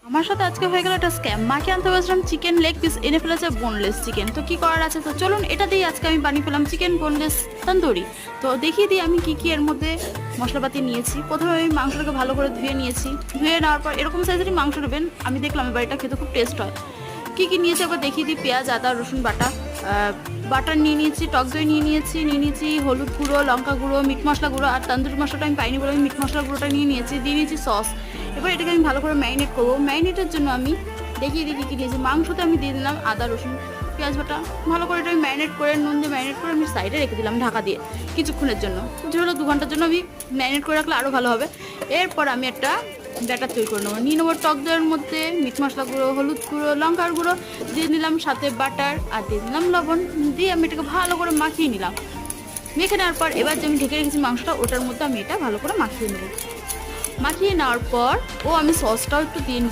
আমার সাথে আজকে হয়ে গেল একটা স্ক্যাম। মাকে আনতে বলেছিলাম চিকেন লেগ পিস, এনে ফেলেছে বোনলেস চিকেন। তো কি করার আছে, তো চলুন এটা দিয়ে আজকে আমি বানিয়ে ফেলাম চিকেন বোনলেস তন্দুরি। তো দেখিয়ে দিই আমি কি কি এর মধ্যে মশলাপাতি নিয়েছি। প্রথমে আমি মাংসটাকে ভালো করে ধুয়ে নিয়েছি। ধুয়ে নেওয়ার পর এরকম সাইজেরই মাংস নেবেন, আমি দেখলাম এবার এটা খেতে খুব টেস্ট হয়। কী কী নিয়েছি একবার দেখিয়ে দিই। পেঁয়াজ, আদা, রসুন বাটা, বাটার নিয়ে নিয়েছি, টক দই নিয়ে নিয়েছি হলুদ গুঁড়ো, লঙ্কা গুঁড়ো, মিট মশলা গুঁড়ো, আর তন্দুরি মশলাটা আমি পাইনি বলে আমি মিট মশলা গুঁড়োটা দিয়ে নিয়েছি সস। এবার এটাকে আমি ভালো করে ম্যারিনেট করবো। ম্যারিনেটের জন্য আমি দেখিয়ে দিই কী কী দিয়েছি। মাংসতে আমি দিয়ে দিলাম আদা, রসুন, পেঁয়াজ বাটা। ভালো করে এটা আমি ম্যারিনেট করে নুন দিয়ে ম্যারিনেট করে আমি সাইডে রেখে দিলাম ঢাকা দিয়ে কিছুক্ষণের জন্য। হলো 2 ঘন্টার জন্য আমি ম্যারিনেট করে রাখলে আরও ভালো হবে। এরপর আমি একটা ব্যাটার তৈরি করে নেবো। নিয়ে নেবো টক দইয়ের মধ্যে মিট মশলা গুঁড়ো, হলুদ গুঁড়ো, লঙ্কার গুঁড়ো দিয়ে নিলাম, সাথে বাটার আর দিয়ে দিলাম লবণ। দিয়ে আমি এটাকে ভালো করে মাখিয়ে নিলাম। মেখে নেওয়ার পর এবার যে আমি ঢেকে রেখেছি মাংসটা, ওটার মধ্যে আমি এটা ভালো করে মাখিয়ে নেবো। মাখিয়ে নেওয়ার পর আমি সসটাও একটু দিয়ে নিতে